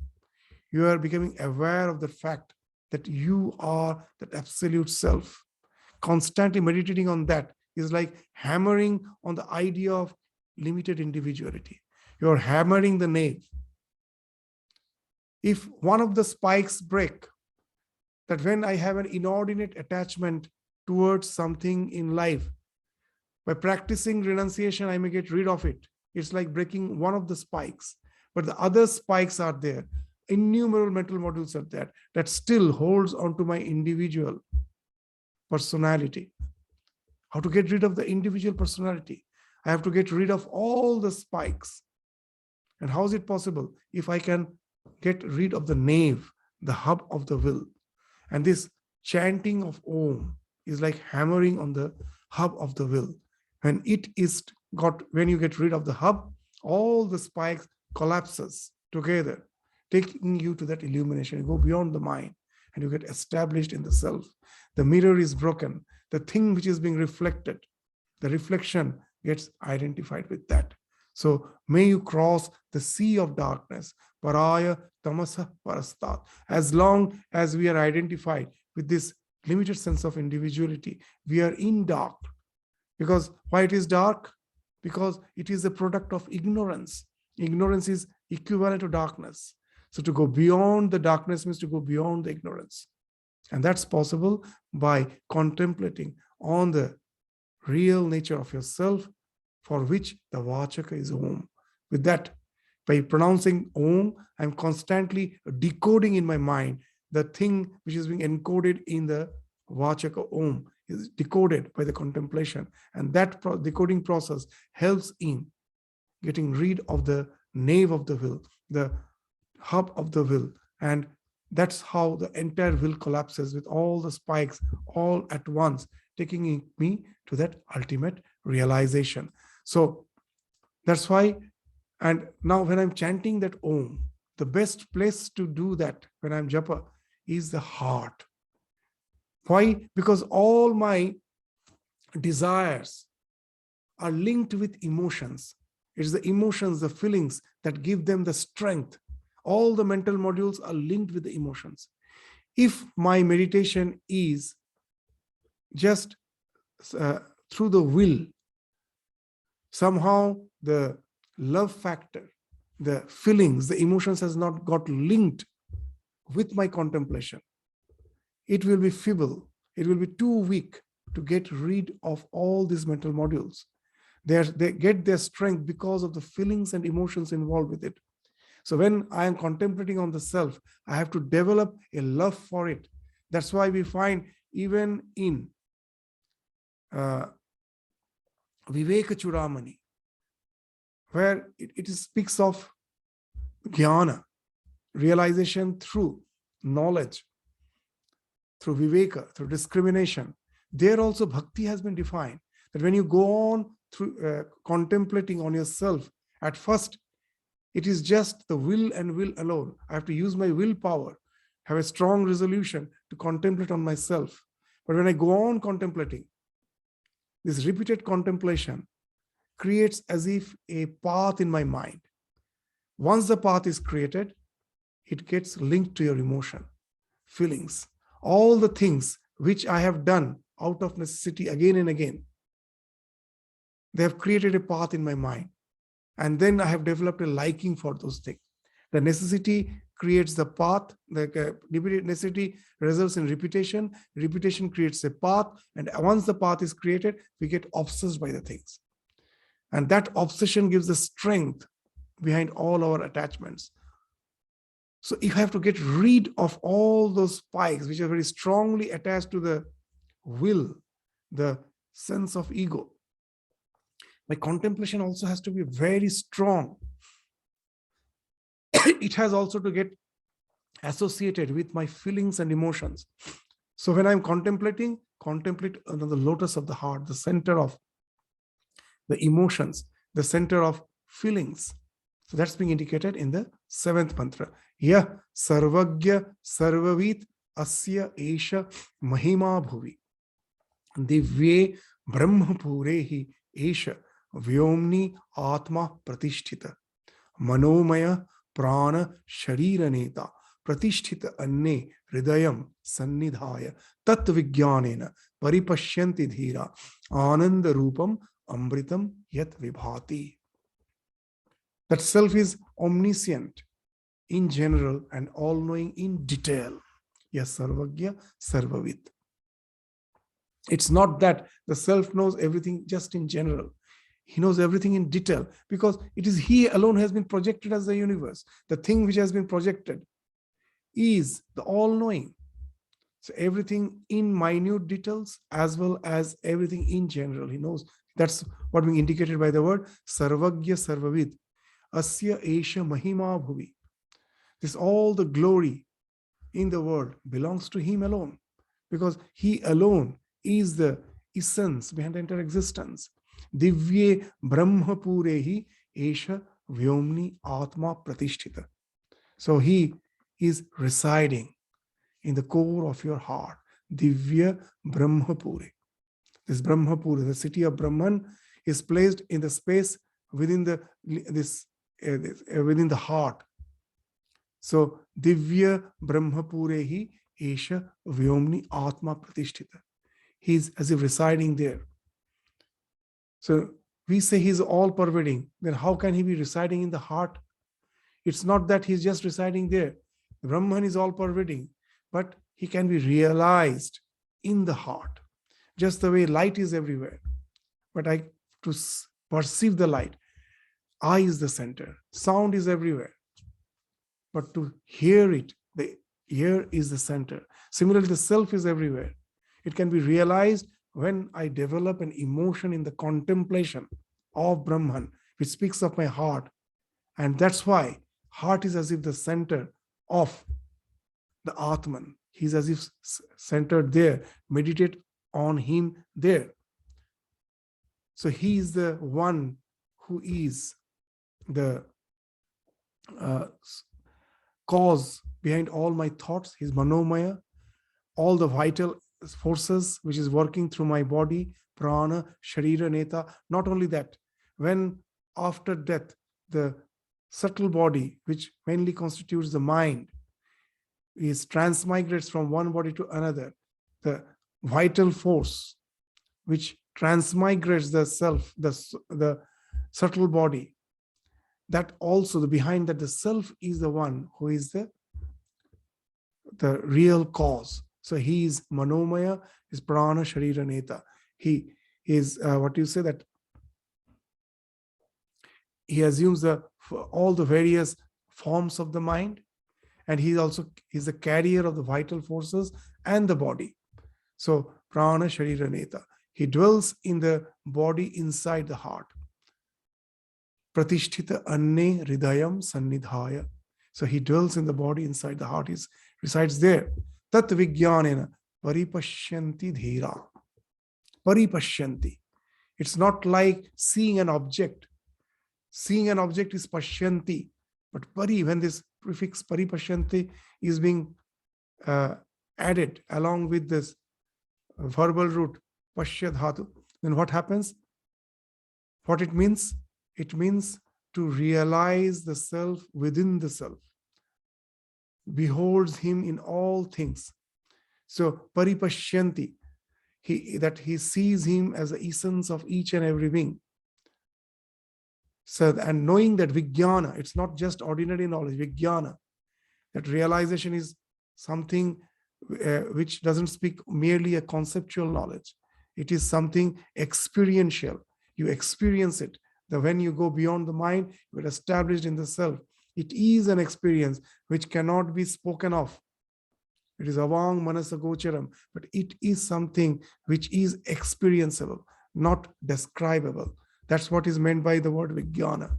you are becoming aware of the fact that you are that absolute self. Constantly meditating on that is like hammering on the idea of limited individuality. You're hammering the nail. If one of the spikes break, that when I have an inordinate attachment towards something in life, by practicing renunciation, I may get rid of it. It's like breaking one of the spikes, but the other spikes are there. Innumerable mental modules are there that still holds onto my individual personality. How to get rid of the individual personality? I have to get rid of all the spikes. And how is it possible? If I can get rid of the nave, the hub of the will. And this chanting of Om is like hammering on the hub of the will. When you get rid of the hub, all the spikes collapses together, taking you to that illumination. You go beyond the mind and you get established in the self. The mirror is broken. The thing which is being reflected, the reflection gets identified with that. So may you cross the sea of darkness, paraya tamasa parastat. As long as we are identified with this limited sense of individuality, we are in dark. Because why it is dark? Because it is a product of ignorance. Ignorance is equivalent to darkness. So to go beyond the darkness means to go beyond the ignorance. And that's possible by contemplating on the real nature of yourself, for which the Vachaka is Om. With that, by pronouncing Om, I'm constantly decoding in my mind the thing which is being encoded in the Vachaka Om is decoded by the contemplation. And that decoding process helps in getting rid of the nave of the will, the hub of the will. And that's how the entire will collapses with all the spikes all at once, taking me to that ultimate realization. So that's why, and now when I'm chanting that Om, the best place to do that when I'm japa is the heart. Why? Because all my desires are linked with emotions. It's the emotions, the feelings that give them the strength. All the mental modules are linked with the emotions. If my meditation is just through the will, somehow the love factor, the feelings, the emotions has not got linked with my contemplation, it will be feeble. It will be too weak to get rid of all these mental modules. They get their strength because of the feelings and emotions involved with it. So when I am contemplating on the self, I have to develop a love for it. That's why we find even in Viveka Chudamani, where it speaks of jnana, realization through knowledge, through viveka, through discrimination. There also bhakti has been defined, that when you go on through contemplating on yourself, at first it is just the will and will alone. I have to use my willpower, have a strong resolution to contemplate on myself. But when I go on contemplating, this repeated contemplation creates as if a path in my mind. Once the path is created, it gets linked to your emotion, feelings, all the things which I have done out of necessity again and again. They have created a path in my mind. And then I have developed a liking for those things. The necessity creates the path. The necessity results in repetition. Repetition creates a path. And once the path is created, we get obsessed by the things. And that obsession gives the strength behind all our attachments. So if I have to get rid of all those spikes, which are very strongly attached to the will, the sense of ego, my contemplation also has to be very strong. It has also to get associated with my feelings and emotions. So when I'm contemplate under the lotus of the heart, the center of the emotions, the center of feelings. So that's being indicated in the 7th mantra. Ya sarvagya sarvavit asya esha mahima bhuvi divye brahmapurehi esha vyomni atma pratishtita manomaya prana sharira neta pratishtita anne hridayam sannidhaya tat vijnanena paripashyanti dhira ananda rupam amritam yat vibhati. That self is omniscient in general and all-knowing in detail. Yes, sarvagya sarvavit. It's not that the self knows everything just in general. He knows everything in detail because it is he alone who has been projected as the universe. The thing which has been projected is the all-knowing. So everything in minute details as well as everything in general, he knows. That's what being indicated by the word sarvagya sarvavid. Asya esha mahima bhuvi. This all the glory in the world belongs to him alone because he alone is the essence behind the entire existence. Divye brahma purehi esha vyomni atma pratishtita. So he is residing in the core of your heart. Divya Brahmapure. This Brahmapura, the city of Brahman, is placed in the space within within the heart. So Divya Brahmapurehi Esha Vyomni Atma Pratishtita. He is as if residing there. So we say he is all pervading. Then how can he be residing in the heart? It's not that he's just residing there. Brahman is all pervading, but he can be realized in the heart, just the way light is everywhere. But to perceive the light, eye is the center, sound is everywhere. But to hear it, the ear is the center. Similarly, the self is everywhere. It can be realized when I develop an emotion in the contemplation of Brahman, which speaks of my heart. And that's why heart is as if the center of the Atman. He's as if centered there. Meditate on him there. So he is the one who is the cause behind all my thoughts. He's manomaya, all the vital forces which is working through my body, prana, sharira, neta. Not only that, when after death, the subtle body, which mainly constitutes the mind, is transmigrates from one body to another, the vital force which transmigrates the self, the subtle body, that also the behind that the self is the one who is the real cause. So he is manomaya, is prana, sharira, neta. He is what you say, that he assumes all the various forms of the mind, and he also is the carrier of the vital forces and the body. So prana, sharira, neta. He dwells in the body inside the heart. Pratishtita anne hridayam sannidhaya. So he dwells in the body inside the heart. He resides there. Tat vijnanena paripashyanti dhira. Paripashyanti. It's not like seeing an object. Seeing an object is pashyanti. But pari, when this prefix paripashyanti is being added along with this verbal root pashya dhatu, then what happens? What it means? It means to realize the self within the self. Beholds him in all things. So paripashyanti, that he sees him as the essence of each and every being. So, and knowing that vijnana, it's not just ordinary knowledge, vijnana, that realization is something which doesn't speak merely a conceptual knowledge. It is something experiential. You experience it. That when you go beyond the mind, you are established in the self. It is an experience which cannot be spoken of. It is avang manasa gocharam, but it is something which is experienceable, not describable. That's what is meant by the word vijnana.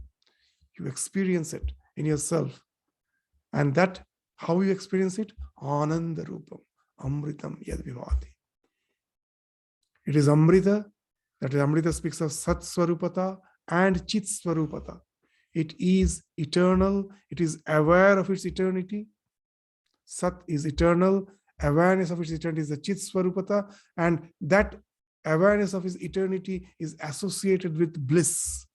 You experience it in yourself. And that, how you experience it? Ananda rupam, amritam yad vivati. It is amrita, that amrita speaks of sat swarupata and chit swarupata. It is eternal, it is aware of its eternity. Sat is eternal, awareness of its eternity is the chit swarupata, and that awareness of its eternity is associated with bliss.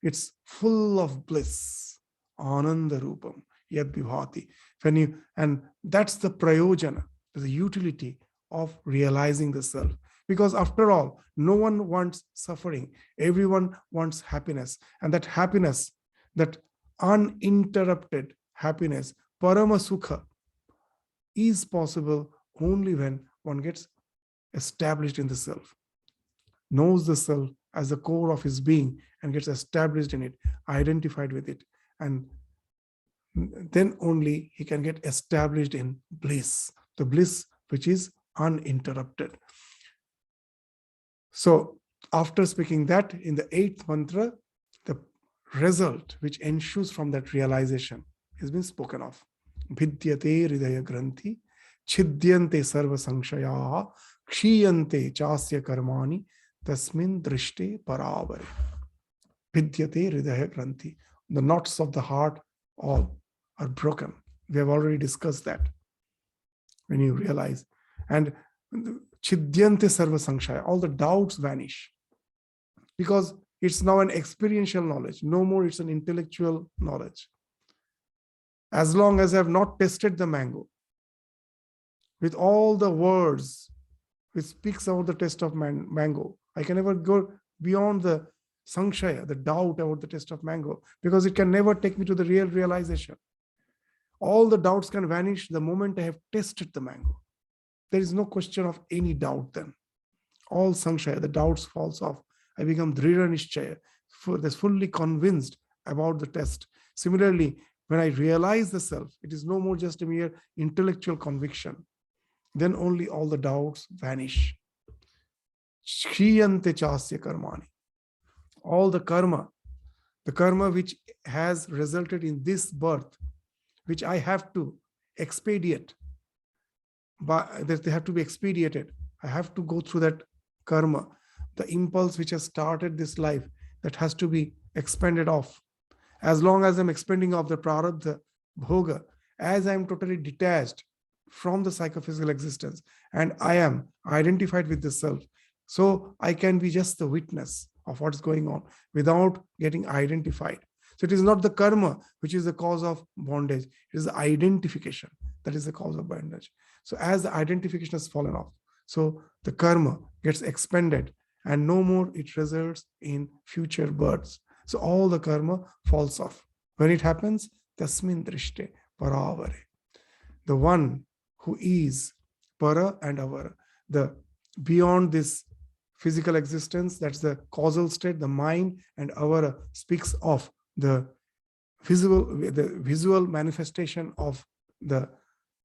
It's full of bliss. Ananda rupam yad vibhati. And that's the prayojana, the utility of realizing the self. Because after all, no one wants suffering. Everyone wants happiness. And that happiness, that uninterrupted happiness, parama sukha, is possible only when one gets established in the self, knows the self as the core of his being and gets established in it, identified with it. And then only he can get established in bliss, the bliss which is uninterrupted. So after speaking that, in the 8th mantra, the result which ensues from that realization has been spoken of. Vidyate hridaya granthi, chidyante sarva sangshayaha, kshiyante chasya karmani, tasmin drishte paravare. Vidyate hridaya granthi. The knots of the heart all are broken. We have already discussed that. When you realize, and chidyante sarva sankshaya, all the doubts vanish, because it's now an experiential knowledge. No more it's an intellectual knowledge. As long as I have not tested the mango with all the words which speaks about the taste of mango, I can never go beyond the sankshaya, the doubt about the taste of mango, because it can never take me to the real realization. All the doubts can vanish the moment I have tasted the mango. There is no question of any doubt then. All sankshaya, the doubts falls off. I become dhrira nishchaya, fully convinced about the test. Similarly, when I realize the self, it is no more just a mere intellectual conviction. Then only all the doubts vanish. Shriyante chasya karmani. All the karma which has resulted in this birth, which I have to expedite, but that they have to be expedited. I have to go through that karma, the impulse which has started this life, that has to be expended off. As long as I'm expending off the prarabdha, bhoga, as I'm totally detached from the psychophysical existence and I am identified with the self, so I can be just the witness of what's going on without getting identified. So it is not the karma which is the cause of bondage, it is the identification that is the cause of bondage. So as the identification has fallen off, so the karma gets expended and no more it results in future births. So all the karma falls off. When it happens, tasmin drishte paravare. The one who is para and avara, the beyond this physical existence, that's the causal state, the mind, and avara speaks of the visual manifestation of the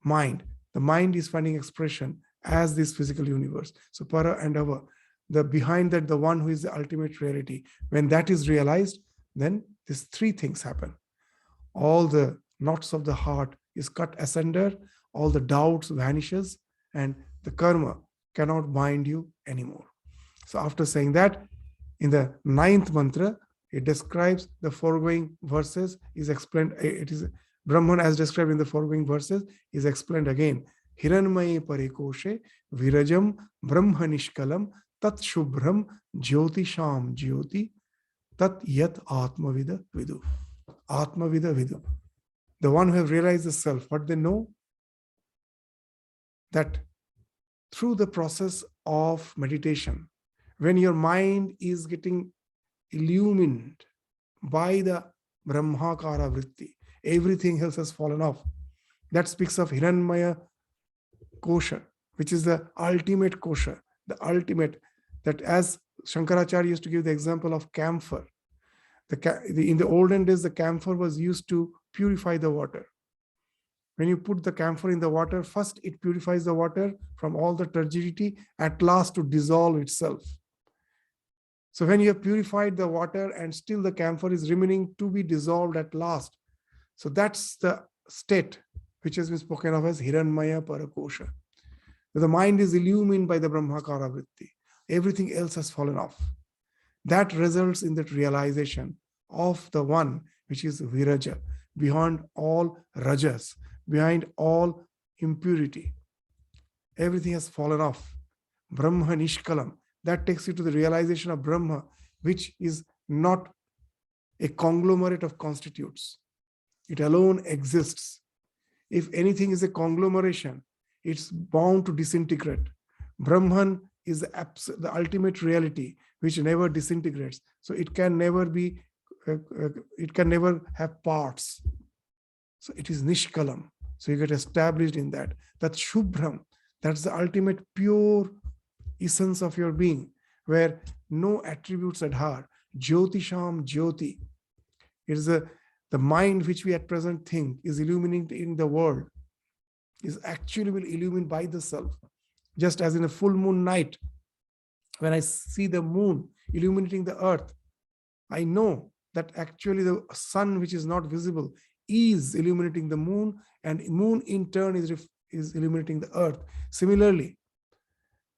mind. The mind is finding expression as this physical universe. So para and ava, the behind that, the one who is the ultimate reality. When that is realized, then these three things happen. All the knots of the heart is cut asunder, all the doubts vanishes, and the karma cannot bind you anymore. So after saying that, in the 9th mantra, it describes the foregoing verses, is explained, it is Brahman as described in the foregoing verses, is explained again. Hiranmaye parikoshe virajam brahma nishkalam tat shubhram jyoti sham jyoti tat yat atmavida vidu. Atmavida vidu. The one who have realized the self, what they know? That through the process of meditation, when your mind is getting illumined by the Brahmakara vritti, everything else has fallen off. That speaks of Hiranmaya kosha, which is the ultimate kosha, the ultimate, that as Shankaracharya used to give the example of camphor. In the olden days, the camphor was used to purify the water. When you put the camphor in the water, first it purifies the water from all the turgidity, at last to dissolve itself. So when you have purified the water and still the camphor is remaining to be dissolved at last, so that's the state which has been spoken of as Hiranmaya Parakosha. The mind is illumined by the Brahmakara vritti. Everything else has fallen off. That results in that realization of the one which is Viraja, beyond all rajas, behind all impurity. Everything has fallen off. Brahma Nishkalam. That takes you to the realization of Brahma, which is not a conglomerate of constitutes. It alone exists. If anything is a conglomeration, it's bound to disintegrate. Brahman is the ultimate reality which never disintegrates. So it can never be, it can never have parts. So it is Nishkalam. So you get established in that. That's Shubhram. That's the ultimate pure essence of your being, where no attributes adhere. Jyotisham Jyoti. It is the mind which we at present think is illuminating the world, is actually will illumined by the self. Just as in a full moon night, when I see the moon illuminating the earth, I know that actually the sun, which is not visible, is illuminating the moon, and moon in turn is illuminating the earth. Similarly,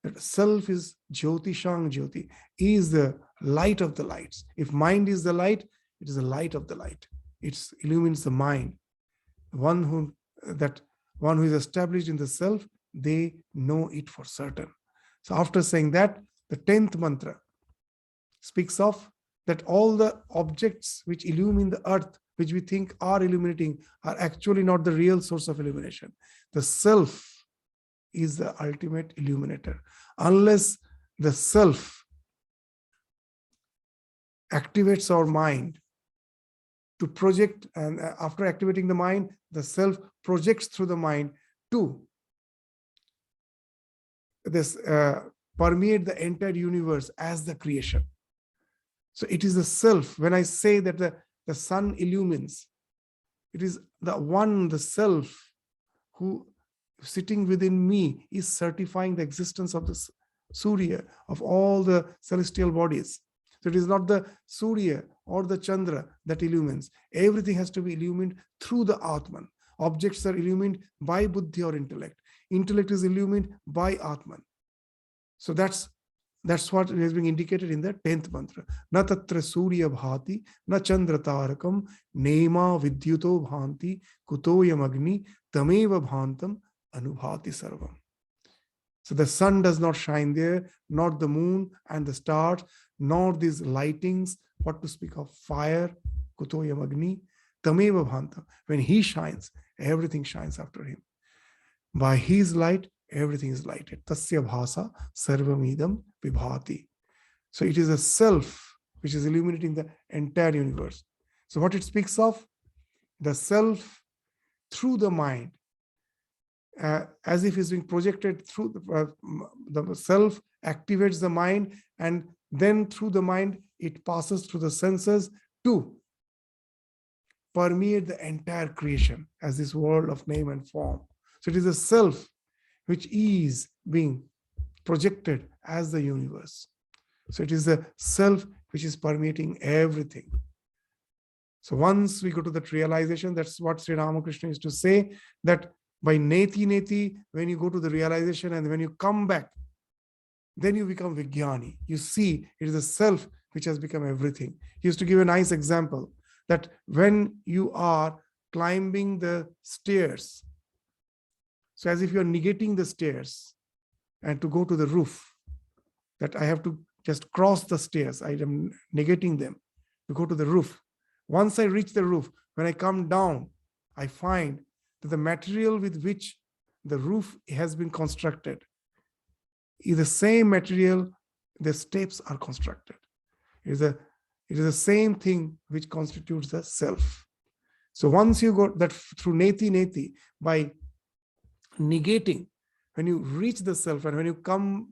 that self is Jyotishang Jyoti, is the light of the lights. If mind is the light, it is the light of the light. It illumines the mind. One who is established in the self, they know it for certain. So after saying that, the 10th mantra speaks of that all the objects which illumine the earth, which we think are illuminating, are actually not the real source of illumination. The self is the ultimate illuminator. Unless the self activates our mind to project, and after activating the mind, the self projects through the mind to this permeate the entire universe as the creation. So it is the self. When I say that the sun illumines, it is the one, the self, who sitting within me is certifying the existence of the Surya, of all the celestial bodies. So it is not the Surya or the Chandra that illumines. Everything has to be illumined through the Atman. Objects are illumined by Buddhi or intellect. Intellect is illumined by Atman. So that's what has been indicated in the 10th mantra. Na tatra Surya bhati, na Chandra tarakam, nema vidyuto bhanti, kutoyam agni, tameva bhantam, anubhati sarvam. So the sun does not shine there, not the moon and the stars, nor these lightings, what to speak of fire, kutoyam agni, tameva bhantam. When he shines, everything shines after him. By his light, everything is lighted. Tasya bhasa sarvamidam vibhati. So it is a self which is illuminating the entire universe. So what it speaks of, the self through the mind, as if it's being projected through the self activates the mind, and then through the mind it passes through the senses to permeate the entire creation as this world of name and form. So it is a self which is being projected as the universe. So it is the self which is permeating everything. So once we go to that realization, that's what Sri Ramakrishna used to say, that by neti neti, when you go to the realization and when you come back, then you become Vijnani. You see, it is the self which has become everything. He used to give a nice example that when you are climbing the stairs, so as if you are negating the stairs and to go to the roof, that I have to just cross the stairs, I am negating them to go to the roof. Once I reach the roof, when I come down, I find that the material with which the roof has been constructed is the same material the steps are constructed. It is the same thing which constitutes the self. So once you go that through neti neti, by negating, when you reach the self and when you come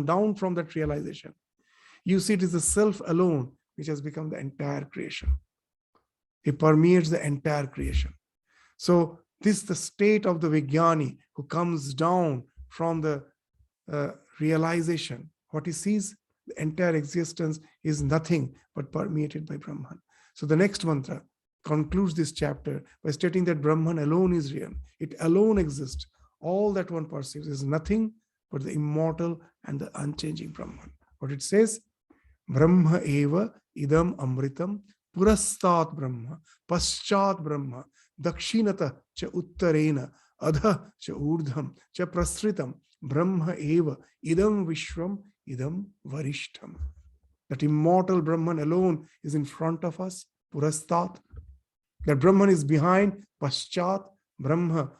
down from that realization, you see it is the self alone which has become the entire creation. It permeates the entire creation. So this is the state of the Vijnani who comes down from the realization. What he sees, the entire existence is nothing but permeated by Brahman. So the next mantra concludes this chapter by stating that Brahman alone is real. It alone exists. All that one perceives is nothing but the immortal and the unchanging Brahman. What it says, Brahma eva idam amritam purastat Brahma paschat Brahma dakshinata cha uttarena adha cha urdham cha prasritam Brahma eva idam vishram idam varishtam. That immortal Brahman alone is in front of us, purastat. That Brahman is behind, paschat, Brahma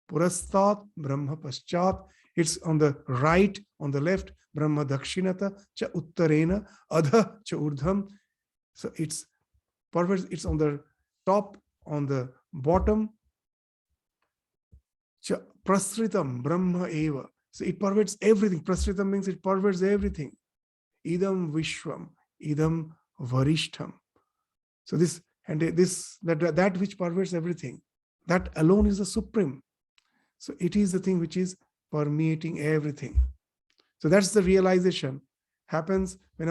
Purastat, Brahma Paschat. It's on the right, on the left, Brahma Dakshinata, Cha Uttarena, Adha Cha Urdham. So it's perverse, it's on the top, on the bottom, Cha Prasritam, Brahma Eva. So it pervades everything. Prasritam means it pervades everything. Idam Vishwam, Idam Varishtham. So this and this that which pervades everything, that alone is the supreme. So it is the thing which is permeating everything. So that's the realization happens when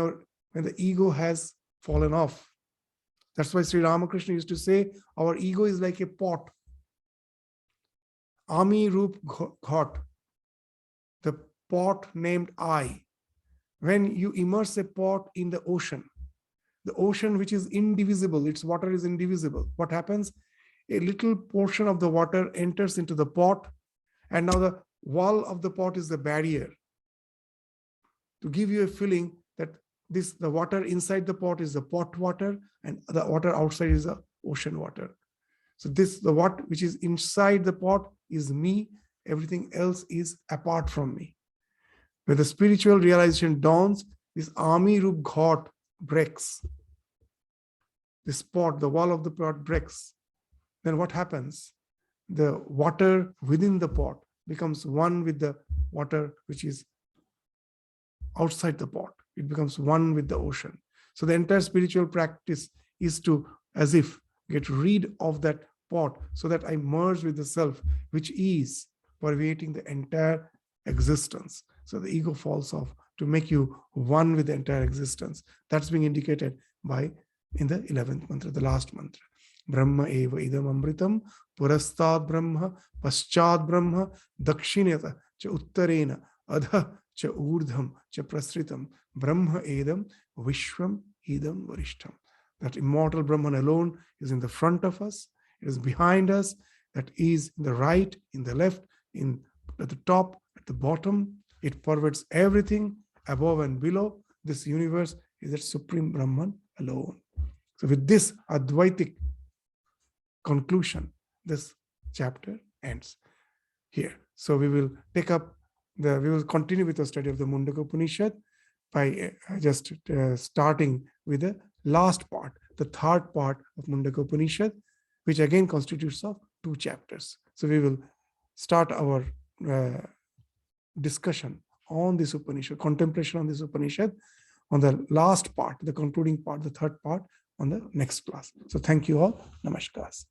the ego has fallen off. That's why Sri Ramakrishna used to say our ego is like a pot. Ami Rup Ghat, the pot named I. When you immerse a pot in the ocean which is indivisible, its water is indivisible, what happens? A little portion of the water enters into the pot, and now the wall of the pot is the barrier to give you a feeling that the water inside the pot is the pot water and the water outside is the ocean water. So the what which is inside the pot is me, everything else is apart from me. When the spiritual realization dawns, this Ami Rup Ghat breaks. This pot, the wall of the pot breaks. Then what happens? The water within the pot becomes one with the water which is outside the pot. It becomes one with the ocean. So the entire spiritual practice is to, as if, get rid of that pot so that I merge with the self, which is pervading the entire existence. So the ego falls off to make you one with the entire existence. That's being indicated by in the 11th mantra, the last mantra. Brahma eva idam amritam purastad Brahma paschad Brahma dakshinata cha uttarena adha cha urdham cha prasritam Brahma edam vishwam idam varishtham. That immortal Brahman alone is in the front of us, it is behind us, that is in the right, in the left, at the top, at the bottom. It pervades everything above and below. This universe is that supreme Brahman alone. So with this Advaitic conclusion, this chapter ends here. So we will continue with the study of the Mundaka Upanisad by just starting with the last part, the third part of Mundaka Upanisad, which again constitutes of 2 chapters. So we will start our discussion on this Upanishad, contemplation on this Upanishad, on the last part, the concluding part, the third part, on the next class. So thank you all. Namaskar.